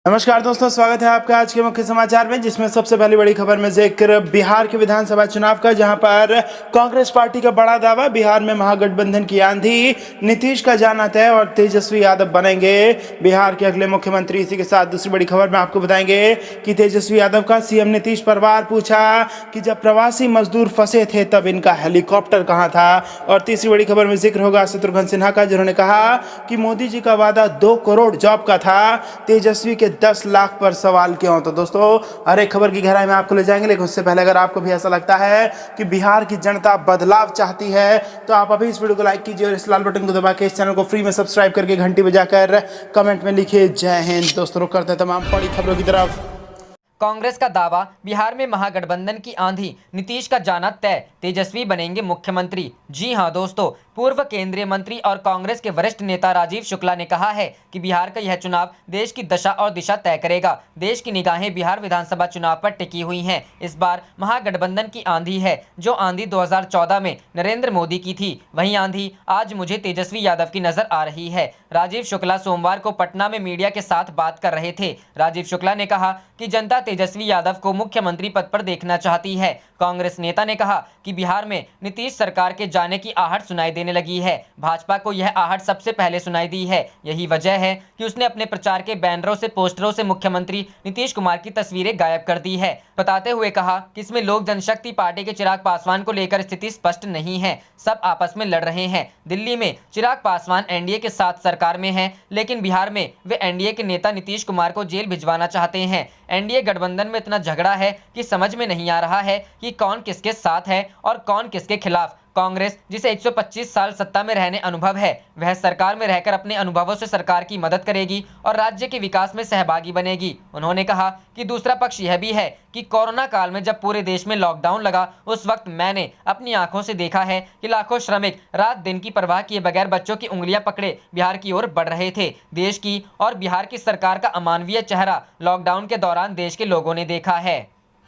नमस्कार दोस्तों, स्वागत है आपका आज के मुख्य समाचार में, जिसमें सबसे पहली बड़ी खबर में जिक्र बिहार के विधानसभा चुनाव का, जहां पर कांग्रेस पार्टी का बड़ा दावा, बिहार में महागठबंधन की आंधी, नीतीश का जाना तय और तेजस्वी यादव बनेंगे बिहार के अगले मुख्यमंत्री। इसी के साथ दूसरी बड़ी खबर में आपको बताएंगे कि तेजस्वी यादव का सीएम नीतीश पर वार, पूछा कि जब प्रवासी मजदूर फंसे थे तब इनका हेलीकॉप्टर कहाँ था। और तीसरी बड़ी खबर में जिक्र होगा शत्रुघ्न सिन्हा का, जिन्होंने कहा कि मोदी जी का वादा 2 करोड़ जॉब का था, तेजस्वी के 10 लाख पर सवाल क्यों। तो दोस्तों, हर एक खबर की गहराई में आपको ले जाएंगे, लेकिन उससे पहले अगर आपको भी ऐसा लगता है कि बिहार की जनता बदलाव चाहती है तो आप अभी इस वीडियो को लाइक कीजिए और इस लाल बटन को दबा के इस चैनल को फ्री में सब्सक्राइब करके घंटी बजाकर कमेंट में लिखिए जय हिंद। दोस्तों, रुक करते हैं तमाम बड़ी खबरों की तरफ। कांग्रेस का दावा, बिहार में महागठबंधन की आंधी, नीतीश का जाना तय, तेजस्वी बनेंगे मुख्यमंत्री। जी हां दोस्तों, पूर्व केंद्रीय मंत्री और कांग्रेस के वरिष्ठ नेता राजीव शुक्ला ने कहा है कि बिहार का यह चुनाव देश की दशा और दिशा तय करेगा। देश की निगाहें बिहार विधानसभा चुनाव पर टिकी हुई हैं। इस बार महागठबंधन की आंधी है। जो आंधी 2014 में नरेंद्र मोदी की थी, वही आंधी आज मुझे तेजस्वी यादव की नजर आ रही है। राजीव शुक्ला सोमवार को पटना में मीडिया के साथ बात कर रहे थे। राजीव शुक्ला ने कहा कि जनता तेजस्वी यादव को मुख्यमंत्री पद पर देखना चाहती है। कांग्रेस नेता ने कहा कि बिहार में नीतीश सरकार के जाने की आहट सुनाई देने लगी है। भाजपा को यह आहट सबसे पहले सुनाई दी है। यही वजह है कि उसने अपने प्रचार के बैनरों से, पोस्टरों से मुख्यमंत्री नीतीश कुमार की तस्वीरें गायब कर दी है, बताते हुए कहा कि इसमें लोक जनशक्ति पार्टी के चिराग पासवान को लेकर स्थिति स्पष्ट नहीं है। सब आपस में लड़ रहे हैं। दिल्ली में चिराग पासवान एनडीए के साथ सरकार में हैं, लेकिन बिहार में वे एनडीए के नेता नीतीश कुमार को जेल भिजवाना चाहते हैं। एनडीए गठबंधन में इतना झगड़ा है कि समझ में नहीं आ रहा है कि कौन किसके साथ है और कौन किसके खिलाफ। कांग्रेस, जिसे 125 साल सत्ता में रहने अनुभव है, वह सरकार में रहकर अपने अनुभवों से सरकार की मदद करेगी और राज्य के विकास में सहभागी बनेगी। उन्होंने कहा कि दूसरा पक्ष यह भी है कि कोरोना काल में जब पूरे देश में लॉकडाउन लगा, उस वक्त मैंने अपनी आंखों से देखा है कि लाखों श्रमिक रात दिन की परवाह किए बगैर बच्चों की उंगलियां पकड़े बिहार की ओर बढ़ रहे थे। देश की और बिहार की सरकार का अमानवीय चेहरा लॉकडाउन के दौरान देश के लोगों ने देखा है।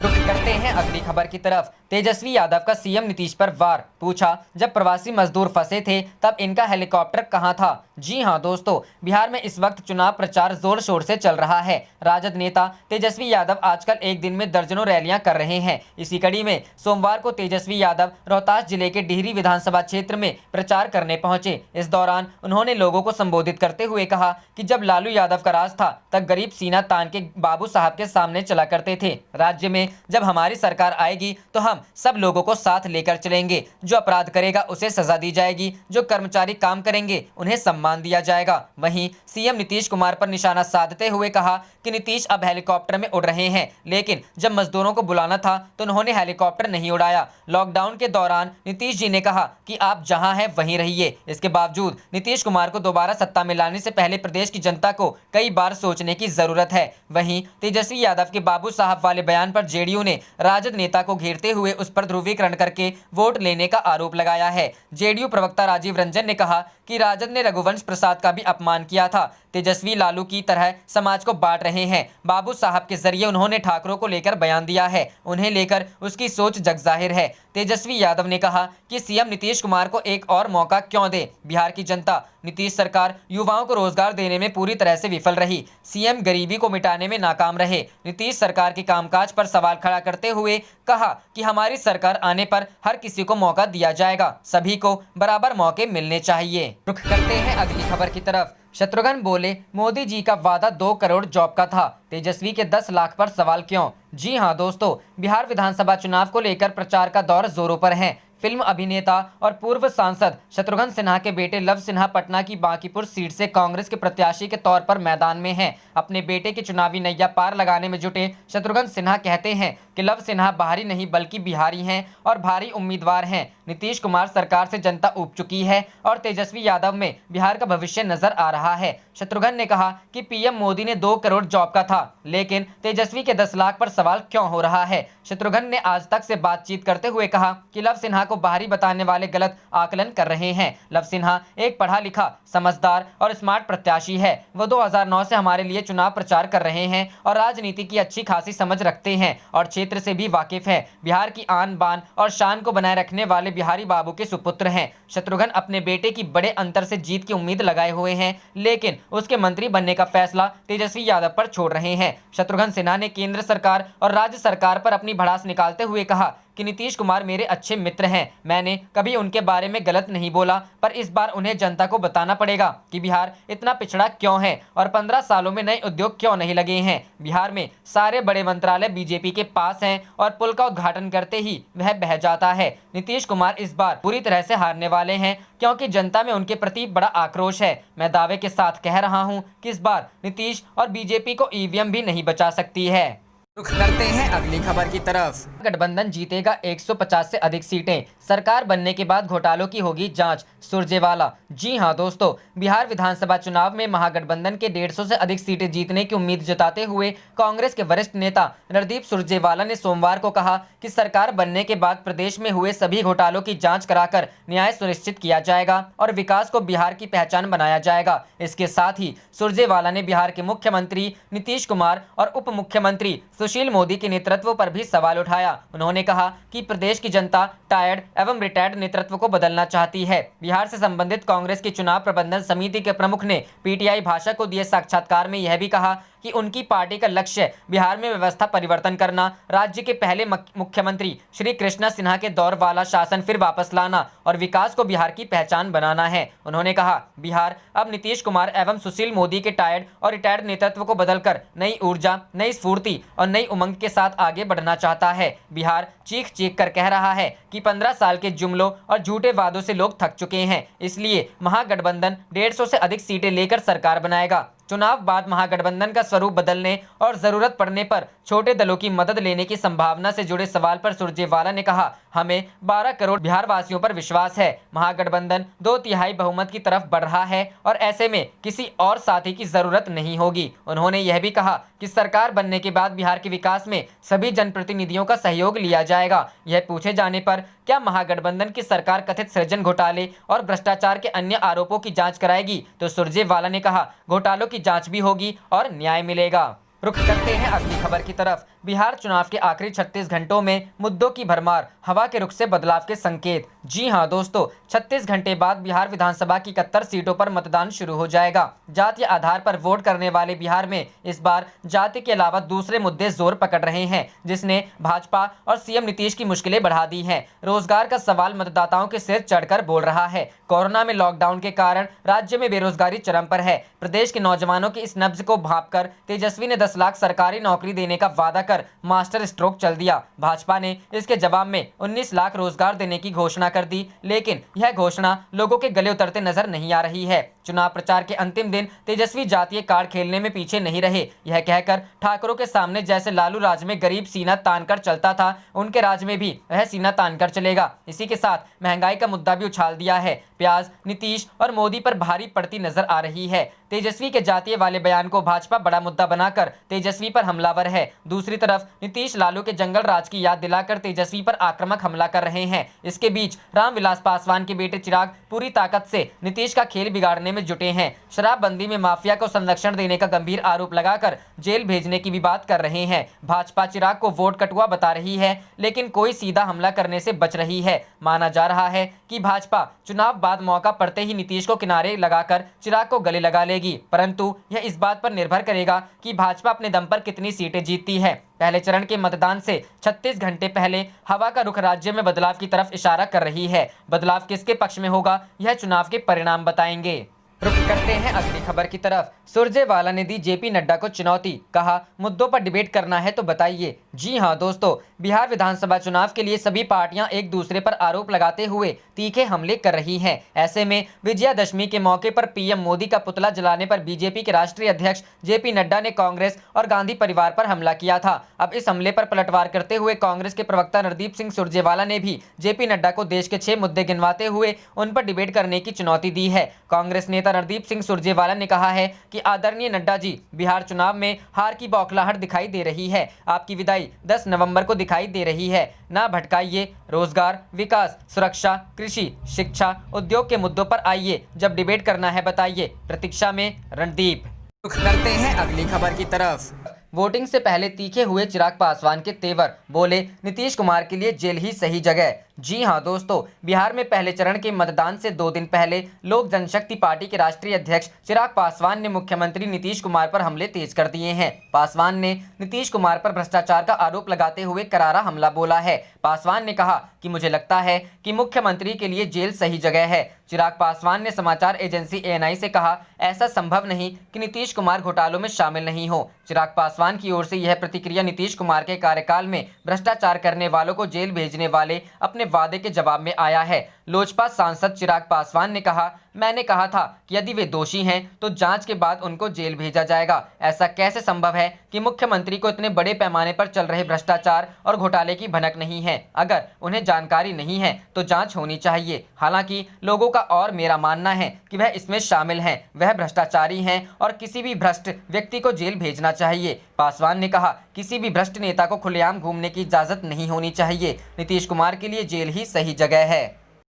रुख करते हैं अगली खबर की तरफ। तेजस्वी यादव का सीएम नीतीश पर वार, पूछा जब प्रवासी मजदूर फंसे थे तब इनका हेलीकॉप्टर कहां था। जी हां दोस्तों, बिहार में इस वक्त चुनाव प्रचार जोर शोर से चल रहा है। राजद नेता तेजस्वी यादव आजकल एक दिन में दर्जनों रैलियां कर रहे हैं। इसी कड़ी में सोमवार को तेजस्वी यादव रोहतास जिले के डिहरी विधानसभा क्षेत्र में प्रचार करने पहुंचे। इस दौरान उन्होंने लोगों को संबोधित करते हुए कहा कि जब लालू यादव का राज था तब गरीब सीना तान के बाबू साहब के सामने चला करते थे। राज्य में जब हमारी सरकार आएगी तो हम सब लोगों को साथ लेकर चलेंगे। जो अपराध करेगा उसे सजा दी जाएगी, जो कर्मचारी काम करेंगे उन्हें सम्मान दिया जाएगा। वहीं सीएम नीतीश कुमार पर निशाना साधते हुए कहा कि नीतीश अब हेलीकॉप्टर में उड़ रहे हैं, लेकिन जब मजदूरों को बुलाना था तो उन्होंने हेलीकॉप्टर नहीं उड़ाया। लॉकडाउन के दौरान नीतीश जी ने कहा कि आप जहां हैं वहीं रहिए। इसके बावजूद नीतीश कुमार को दोबारा सत्ता में लाने से पहले प्रदेश की जनता को कई बार सोचने की जरूरत है। वहीं तेजस्वी यादव के बाबू साहब वाले बयान पर जेडीयू ने राजद नेता को घेरते हुए उस पर ध्रुवीकरण करके वोट लेने का आरोप लगाया है। जेडीयू प्रवक्ता राजीव रंजन ने कहा कि राजद ने रघुवंश प्रसाद का भी अपमान किया था। तेजस्वी लालू की तरह समाज को बांट रहे हैं। बाबू साहब के जरिए उन्होंने ठाकरों को लेकर बयान दिया है, उन्हें लेकर उसकी सोच जगजाहिर है। तेजस्वी यादव ने कहा कि सीएम नीतीश कुमार को एक और मौका क्यों दे। बिहार की जनता, नीतीश सरकार युवाओं को रोजगार देने में पूरी तरह से विफल रही। सीएम गरीबी को मिटाने में नाकाम रहे। नीतीश सरकार के कामकाज पर सवाल खड़ा करते हुए कहा कि हमारी सरकार आने पर हर किसी को मौका दिया जाएगा, सभी को बराबर मौके मिलने चाहिए। रुख करते हैं अगली खबर की तरफ। शत्रुघ्न बोले मोदी जी का वादा 2 करोड़ जॉब का था, तेजस्वी के 10 लाख पर सवाल क्यों। जी हां दोस्तों, बिहार विधानसभा चुनाव को लेकर प्रचार का दौर जोरों पर है। फिल्म अभिनेता और पूर्व सांसद शत्रुघ्न सिन्हा के बेटे लव सिन्हा पटना की बांकीपुर सीट से कांग्रेस के प्रत्याशी के तौर पर मैदान में हैं। अपने बेटे की चुनावी नैया पार लगाने में जुटे शत्रुघ्न सिन्हा कहते हैं कि लव सिन्हा बाहरी नहीं बल्कि बिहारी हैं और भारी उम्मीदवार हैं। नीतीश कुमार सरकार से जनता ऊब चुकी है और तेजस्वी यादव में बिहार का भविष्य नजर आ रहा है। शत्रुघ्न ने कहा कि पीएम मोदी ने 2 करोड़ जॉब का था, लेकिन तेजस्वी के 10 लाख पर सवाल क्यों हो रहा है। शत्रुघ्न ने आज तक से बातचीत करते हुए कहा कि लव सिन्हा को बाहरी बताने वाले गलत आकलन कर रहे हैं। लव सिन्हा एक पढ़ा लिखा, समझदार और स्मार्ट प्रत्याशी है। वो 2009 से हमारे लिए चुनाव प्रचार कर रहे हैं और राजनीति की अच्छी खासी समझ रखते हैं और क्षेत्र से भी वाकिफ है। बिहार की आन बान और शान को बनाए रखने वाले बिहारी बाबू के सुपुत्र हैं। शत्रुघ्न अपने बेटे की बड़े अंतर से जीत की उम्मीद लगाए हुए हैं, लेकिन उसके मंत्री बनने का फैसला तेजस्वी यादव पर छोड़ रहे हैं। शत्रुघ्न सिन्हा ने केंद्र सरकार और राज्य सरकार पर अपनी भड़ास निकालते हुए कहा कि नीतीश कुमार मेरे अच्छे मित्र हैं। मैंने कभी उनके बारे में गलत नहीं बोला, पर इस बार उन्हें जनता को बताना पड़ेगा कि बिहार इतना पिछड़ा क्यों है और 15 सालों में नए उद्योग क्यों नहीं लगे हैं। बिहार में सारे बड़े मंत्रालय बीजेपी के पास हैं और पुल का उद्घाटन करते ही वह बह जाता है। नीतीश कुमार इस बार पूरी तरह से हारने वाले हैं क्योंकि जनता में उनके प्रति बड़ा आक्रोश है। मैं दावे के साथ कह रहा हूं कि इस बार नीतीश और बीजेपी को ईवीएम भी नहीं बचा सकती है। रुख करते हैं अगली खबर की तरफ। गठबंधन जीतेगा 150 से अधिक सीटें, सरकार बनने के बाद घोटालों की होगी जांच, सुरजेवाला। जी हां दोस्तों, बिहार विधानसभा चुनाव में महागठबंधन के 150 से अधिक सीटें जीतने की उम्मीद जताते हुए कांग्रेस के वरिष्ठ नेता रणदीप सुरजेवाला ने सोमवार को कहा कि सरकार बनने के बाद प्रदेश में हुए सभी घोटालों की जाँच कराकर न्याय सुनिश्चित किया जाएगा और विकास को बिहार की पहचान बनाया जाएगा। इसके साथ ही सुरजेवाला ने बिहार के मुख्यमंत्री नीतीश कुमार और उप मुख्यमंत्री सुशील मोदी के नेतृत्व पर भी सवाल उठाया। उन्होंने कहा कि प्रदेश की जनता टायर्ड एवं रिटायर्ड नेतृत्व को बदलना चाहती है। बिहार से संबंधित कांग्रेस की चुनाव प्रबंधन समिति के प्रमुख ने पीटीआई भाषा को दिए साक्षात्कार में यह भी कहा कि उनकी पार्टी का लक्ष्य बिहार में व्यवस्था परिवर्तन करना, राज्य के पहले मुख्यमंत्री श्री कृष्णा सिन्हा के दौर वाला शासन फिर वापस लाना और विकास को बिहार की पहचान बनाना है। उन्होंने कहा, बिहार अब नीतीश कुमार एवं सुशील मोदी के टायर्ड और रिटायर्ड नेतृत्व को बदलकर नई ऊर्जा, नई स्फूर्ति और नई उमंग के साथ आगे बढ़ना चाहता है। बिहार चीख चीख कर कह रहा है कि 15 साल के जुमलों और झूठे वादों से लोग थक चुके हैं, इसलिए महागठबंधन 150 से अधिक सीटें लेकर सरकार बनाएगा। चुनाव बाद महागठबंधन का स्वरूप बदलने और जरूरत पड़ने पर छोटे दलों की मदद लेने की संभावना से जुड़े सवाल पर सुरजेवाला ने कहा, हमें 12 करोड़ बिहार वासियों पर विश्वास है। महागठबंधन 2/3 बहुमत की तरफ बढ़ रहा है और ऐसे में किसी और साथी की जरूरत नहीं होगी। उन्होंने यह भी कहा कि सरकार बनने के बाद बिहार के विकास में सभी जनप्रतिनिधियों का सहयोग लिया जाएगा। यह पूछे जाने पर क्या महागठबंधन की सरकार कथित सृजन घोटाले और भ्रष्टाचार के अन्य आरोपों की जांच कराएगी, तो सुरजेवाला ने कहा, घोटालों की जांच भी होगी और न्याय मिलेगा। रुख करते हैं अगली खबर की तरफ। बिहार चुनाव के आखिरी 36 घंटों में मुद्दों की भरमार, हवा के रुख से बदलाव के संकेत। जी हां दोस्तों, 36 घंटे बाद बिहार विधानसभा की 71 सीटों पर मतदान शुरू हो जाएगा। जातीय आधार पर वोट करने वाले बिहार में इस बार जाति के अलावा दूसरे मुद्दे जोर पकड़ रहे हैं, जिसने भाजपा और सीएम नीतीश की मुश्किलें बढ़ा दी हैं। रोजगार का सवाल मतदाताओं के सिर चढ़कर बोल रहा है। कोरोना में लॉकडाउन के कारण राज्य में बेरोजगारी चरम पर है। प्रदेश के नौजवानों की इस नब्ज को भांपकर तेजस्वी ने 10 लाख सरकारी नौकरी देने का वादा कर मास्टर स्ट्रोक चल दिया। भाजपा ने इसके जवाब में 19 लाख रोजगार देने की घोषणा कर दी, लेकिन यह घोषणा लोगों के गले उतरते नजर नहीं आ रही है। चुनाव प्रचार के अंतिम दिन तेजस्वी जातीय कार्ड खेलने में पीछे नहीं रहे। यह कहकर ठाकरों के सामने जैसे लालू राज में गरीब सीना तानकर चलता था, उनके राज में भी वह सीना तानकर चलेगा। इसी के साथ महंगाई का मुद्दा भी उछाल दिया है। प्याज नीतीश और मोदी पर भारी पड़ती नजर आ रही है। तेजस्वी के जातीय वाले बयान को भाजपा बड़ा मुद्दा बनाकर तेजस्वी पर हमलावर है। दूसरी तरफ नीतीश लालू के जंगल राज की याद दिलाकर तेजस्वी पर आक्रामक हमला कर रहे हैं। इसके बीच रामविलास पासवान के बेटे चिराग पूरी ताकत से नीतीश का खेल बिगाड़ने में जुटे हैं। शराबबंदी में माफिया को संरक्षण देने का गंभीर आरोप लगाकर जेल भेजने की भी बात कर रहे हैं। भाजपा चिराग को वोट कटुआ बता रही है, लेकिन कोई सीधा हमला करने से बच रही है। माना जा रहा है कि भाजपा चुनाव बाद मौका पड़ते ही नीतीश को किनारे लगाकर चिराग को गले लगा लेगी, परंतु यह इस बात पर निर्भर करेगा कि भाजपा अपने दम पर कितनी सीटें जीतती है। पहले चरण के मतदान से 36 घंटे पहले हवा का रुख राज्य में बदलाव की तरफ इशारा कर रही है। बदलाव किसके पक्ष में होगा, यह चुनाव के परिणाम बताएंगे। रुख करते हैं अगली खबर की तरफ। सुरजेवाला ने दी जेपी नड्डा को चुनौती, कहा मुद्दों पर डिबेट करना है तो बताइए। जी हां दोस्तों, बिहार विधानसभा चुनाव के लिए सभी पार्टियां एक दूसरे पर आरोप लगाते हुए तीखे हमले कर रही हैं। ऐसे में विजयादशमी के मौके पर पीएम मोदी का पुतला जलाने पर बीजेपी के राष्ट्रीय अध्यक्ष जेपी नड्डा ने कांग्रेस और गांधी परिवार पर हमला किया था। अब इस हमले पर पलटवार करते हुए कांग्रेस के प्रवक्ता रणदीप सिंह सुरजेवाला ने भी जेपी नड्डा को देश के 6 मुद्दे गिनवाते हुए उन पर डिबेट करने की चुनौती दी है। कांग्रेस नेता रणदीप सिंह सुरजेवाला ने कहा है कि आदरणीय नड्डा जी, बिहार चुनाव में हार की बौखलाहट दिखाई दे रही है। आपकी विदाई सुनवाई 10 नवंबर को दिखाई दे रही है। ना भटकाइए, रोजगार, विकास, सुरक्षा, कृषि, शिक्षा, उद्योग के मुद्दों पर आइए, जब डिबेट करना है बताइए। प्रतीक्षा में रणदीप। रुख करते हैं अगली खबर की तरफ। वोटिंग से पहले तीखे हुए चिराग पासवान के तेवर, बोले नीतीश कुमार के लिए जेल ही सही जगह। जी हां दोस्तों, बिहार में पहले चरण के मतदान से 2 दिन पहले लोक जनशक्ति पार्टी के राष्ट्रीय अध्यक्ष चिराग पासवान ने मुख्यमंत्री नीतीश कुमार पर हमले तेज कर दिए हैं। पासवान ने नीतीश कुमार पर भ्रष्टाचार का आरोप लगाते हुए करारा हमला बोला है। पासवान ने कहा कि मुझे लगता है कि मुख्यमंत्री के लिए जेल सही जगह है। चिराग पासवान ने समाचार एजेंसी ANI से कहा, ऐसा संभव नहीं कि नीतीश कुमार घोटालों में शामिल नहीं हो। चिराग पासवान की ओर से यह प्रतिक्रिया नीतीश कुमार के कार्यकाल में भ्रष्टाचार करने वालों को जेल भेजने वाले अपने वादे के जवाब में आया है। लोजपा सांसद चिराग पासवान ने कहा, मैंने कहा था कि यदि वे दोषी हैं तो जांच के बाद उनको जेल भेजा जाएगा। ऐसा कैसे संभव है कि मुख्यमंत्री को इतने बड़े पैमाने पर चल रहे भ्रष्टाचार और घोटाले की भनक नहीं है? अगर उन्हें जानकारी नहीं है तो जांच होनी चाहिए। हालांकि लोगों का और मेरा मानना है कि वह इसमें शामिल हैं, वह भ्रष्टाचारी हैं और किसी भी भ्रष्ट व्यक्ति को जेल भेजना चाहिए। पासवान ने कहा, किसी भी भ्रष्ट नेता को खुलेआम घूमने की इजाजत नहीं होनी चाहिए। नीतीश कुमार के लिए जेल ही सही जगह है।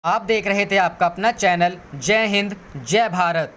आप देख रहे थे आपका अपना चैनल जय हिंद जय भारत।